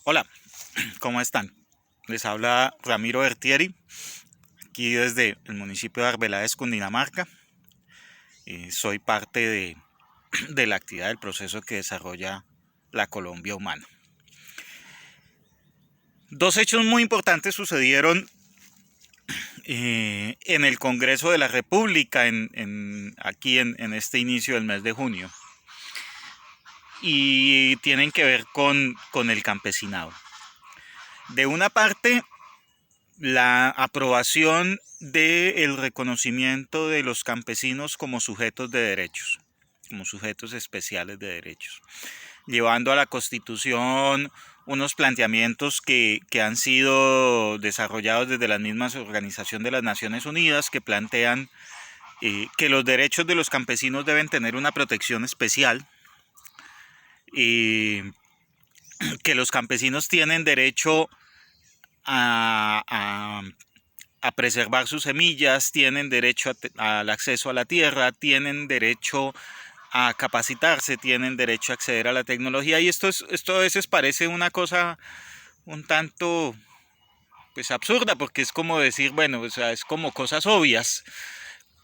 Hola, ¿cómo están? Les habla Ramiro Bertieri, aquí desde el municipio de Arbeláez, Cundinamarca. Soy parte de la actividad del proceso que desarrolla la Colombia Humana. Dos hechos muy importantes sucedieron en el Congreso de la República aquí en este inicio del mes de junio y tienen que ver con el campesinado. De una parte, la aprobación del reconocimiento de los campesinos como sujetos de derechos, como sujetos especiales de derechos, llevando a la Constitución unos planteamientos que han sido desarrollados desde la misma Organización de las Naciones Unidas, que plantean que los derechos de los campesinos deben tener una protección especial, que los campesinos tienen derecho a preservar sus semillas, tienen derecho al acceso a la tierra, tienen derecho a capacitarse, tienen derecho a acceder a la tecnología. Y esto a veces parece una cosa un tanto pues absurda, porque es como decir, bueno, o sea, es como cosas obvias.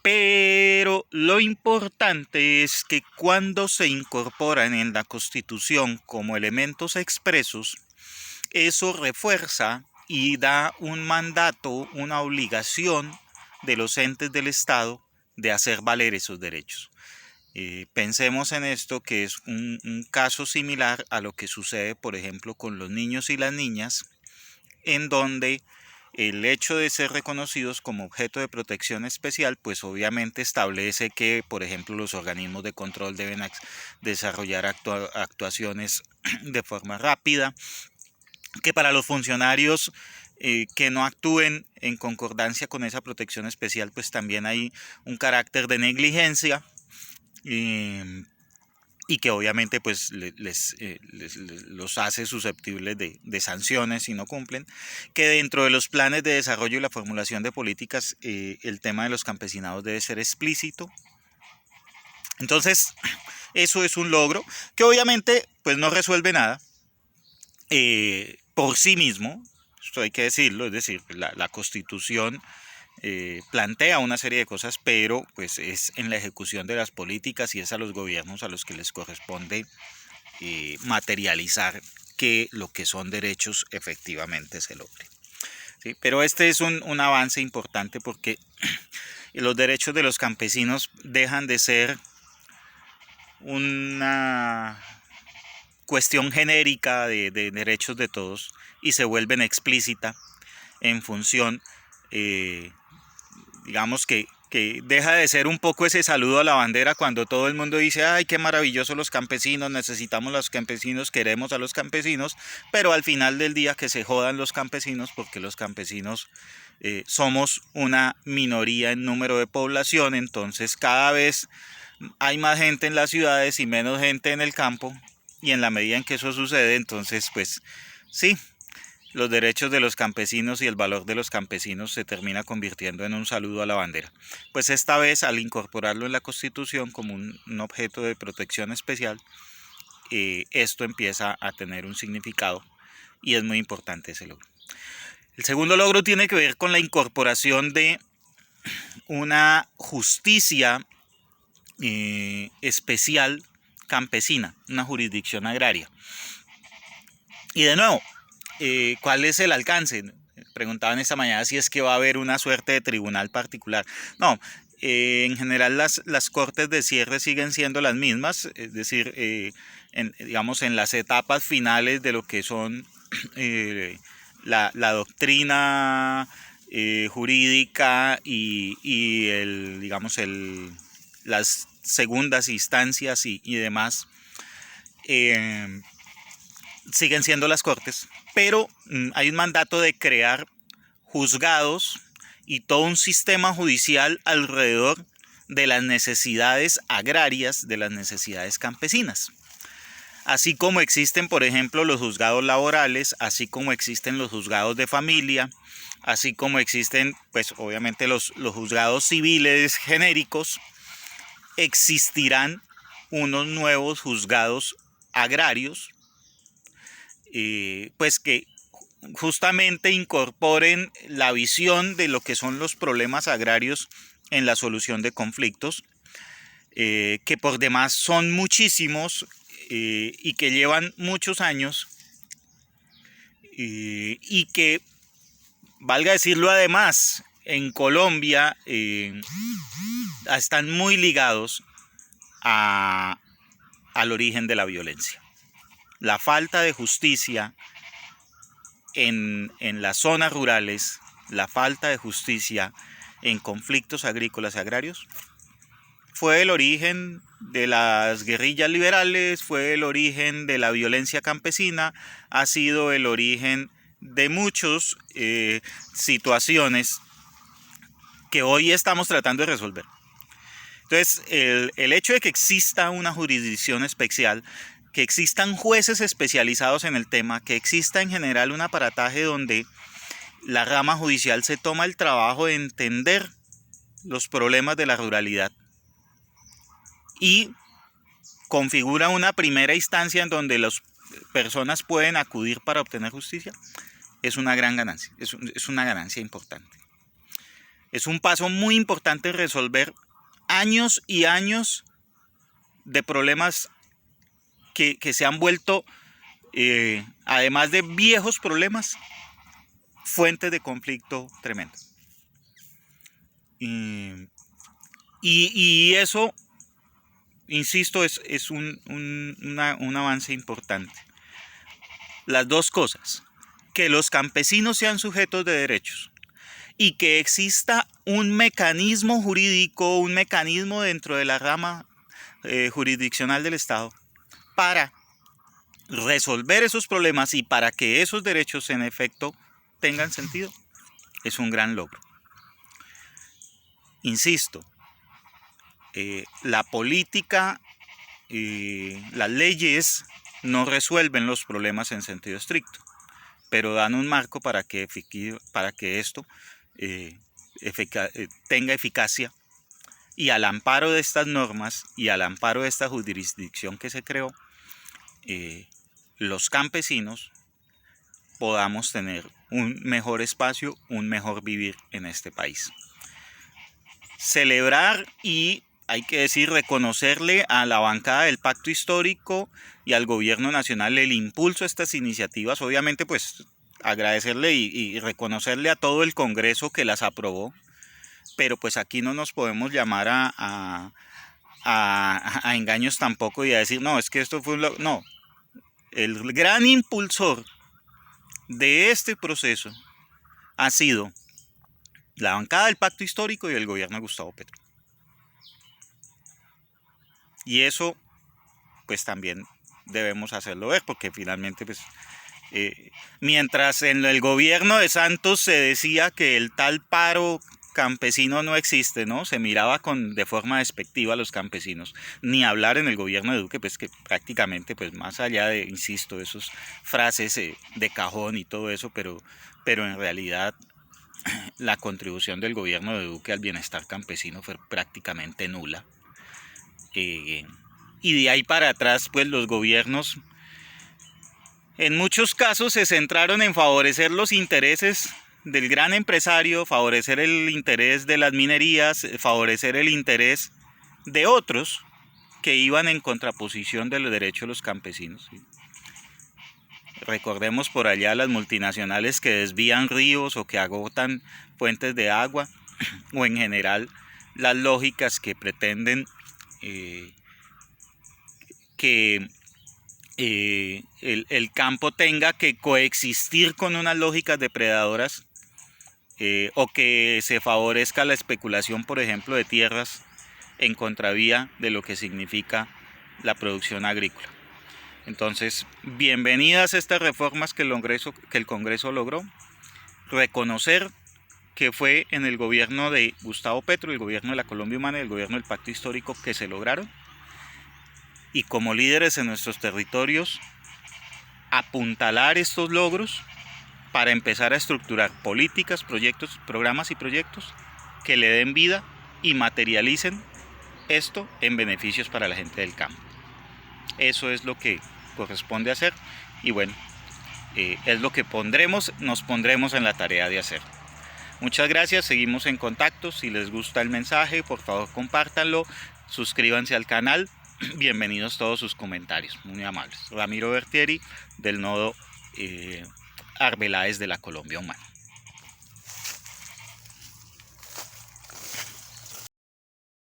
Pero lo importante es que cuando se incorporan en la Constitución como elementos expresos, eso refuerza y da un mandato, una obligación de los entes del Estado de hacer valer esos derechos. Pensemos en esto, que es un caso similar a lo que sucede, por ejemplo, con los niños y las niñas, en donde el hecho de ser reconocidos como objeto de protección especial, pues obviamente establece que, por ejemplo, los organismos de control deben desarrollar actuaciones de forma rápida, que para los funcionarios que no actúen en concordancia con esa protección especial, pues también hay un carácter de negligencia, y que obviamente pues los hace susceptibles de sanciones si no cumplen, que dentro de los planes de desarrollo y la formulación de políticas el tema de los campesinados debe ser explícito. Entonces, eso es un logro que obviamente pues no resuelve nada por sí mismo, esto hay que decirlo, es decir, la Constitución plantea una serie de cosas, pero pues es en la ejecución de las políticas y es a los gobiernos a los que les corresponde materializar que lo que son derechos efectivamente se logre. ¿Sí? Pero este es un avance importante porque los derechos de los campesinos dejan de ser una cuestión genérica de derechos de todos y se vuelven explícita en función, digamos que deja de ser un poco ese saludo a la bandera cuando todo el mundo dice, ay, qué maravilloso los campesinos, necesitamos a los campesinos, queremos a los campesinos, pero al final del día que se jodan los campesinos, porque los campesinos somos una minoría en número de población, entonces cada vez hay más gente en las ciudades y menos gente en el campo, y en la medida en que eso sucede, entonces pues sí, los derechos de los campesinos y el valor de los campesinos se termina convirtiendo en un saludo a la bandera. Pues esta vez, al incorporarlo en la Constitución como un objeto de protección especial, esto empieza a tener un significado y es muy importante ese logro. El segundo logro tiene que ver con la incorporación de una justicia especial campesina, una jurisdicción agraria. Y de nuevo, ¿cuál es el alcance? Preguntaban esta mañana si es que va a haber una suerte de tribunal particular. No, en general las cortes de cierre siguen siendo las mismas, es decir, digamos en las etapas finales de lo que son la doctrina jurídica y digamos las segundas instancias y demás. Siguen siendo las cortes, pero hay un mandato de crear juzgados y todo un sistema judicial alrededor de las necesidades agrarias, de las necesidades campesinas. Así como existen, por ejemplo, los juzgados laborales, así como existen los juzgados de familia, así como existen, pues obviamente los juzgados civiles genéricos, existirán unos nuevos juzgados agrarios pues que justamente incorporen la visión de lo que son los problemas agrarios en la solución de conflictos, que por demás son muchísimos y que llevan muchos años y que, valga decirlo además, en Colombia están muy ligados al origen de la violencia. La falta de justicia en las zonas rurales, la falta de justicia en conflictos agrícolas y agrarios, fue el origen de las guerrillas liberales, fue el origen de la violencia campesina, ha sido el origen de muchas situaciones que hoy estamos tratando de resolver. Entonces, el hecho de que exista una jurisdicción especial, que existan jueces especializados en el tema, que exista en general un aparataje donde la rama judicial se toma el trabajo de entender los problemas de la ruralidad y configura una primera instancia en donde las personas pueden acudir para obtener justicia, es una gran ganancia, es una ganancia importante. Es un paso muy importante en resolver años y años de problemas que se han vuelto, además de viejos problemas, fuentes de conflicto tremendo. Y eso, insisto, es un avance importante. Las dos cosas, que los campesinos sean sujetos de derechos y que exista un mecanismo jurídico, un mecanismo dentro de la rama jurisdiccional del Estado para resolver esos problemas y para que esos derechos en efecto tengan sentido, es un gran logro. Insisto, la política, las leyes no resuelven los problemas en sentido estricto, pero dan un marco para que esto tenga eficacia, y al amparo de estas normas y al amparo de esta jurisdicción que se creó, los campesinos podamos tener un mejor espacio, un mejor vivir en este país. Celebrar y, hay que decir, reconocerle a la bancada del Pacto Histórico y al gobierno nacional el impulso a estas iniciativas, obviamente pues agradecerle y reconocerle a todo el Congreso que las aprobó, pero pues aquí no nos podemos llamar a engaños tampoco y a decir, no, es que esto fue no, el gran impulsor de este proceso ha sido la bancada del Pacto Histórico y el gobierno de Gustavo Petro. Y eso pues también debemos hacerlo ver, porque finalmente pues mientras en el gobierno de Santos se decía que el tal paro campesino no existe, ¿no? Se miraba de forma despectiva a los campesinos. Ni hablar en el gobierno de Duque, pues que prácticamente, pues más allá de, insisto, esas frases de cajón y todo eso, pero en realidad la contribución del gobierno de Duque al bienestar campesino fue prácticamente nula. Y de ahí para atrás, pues los gobiernos en muchos casos se centraron en favorecer los intereses del gran empresario, favorecer el interés de las minerías, favorecer el interés de otros que iban en contraposición de los derechos de los campesinos. Recordemos por allá las multinacionales que desvían ríos o que agotan fuentes de agua, o en general las lógicas que pretenden que el campo tenga que coexistir con unas lógicas depredadoras, o que se favorezca la especulación, por ejemplo, de tierras en contravía de lo que significa la producción agrícola. Entonces, bienvenidas estas reformas que el Congreso logró. Reconocer que fue en el gobierno de Gustavo Petro, el gobierno de la Colombia Humana y el gobierno del Pacto Histórico que se lograron. Y como líderes en nuestros territorios, apuntalar estos logros para empezar a estructurar políticas, proyectos, programas y proyectos que le den vida y materialicen esto en beneficios para la gente del campo. Eso es lo que corresponde hacer. Y bueno, es lo que nos pondremos en la tarea de hacer. Muchas gracias, seguimos en contacto. Si les gusta el mensaje, por favor compártanlo, suscríbanse al canal. Bienvenidos todos sus comentarios, muy amables. Ramiro Bertieri, del nodo Arbeláez de la Colombia Humana.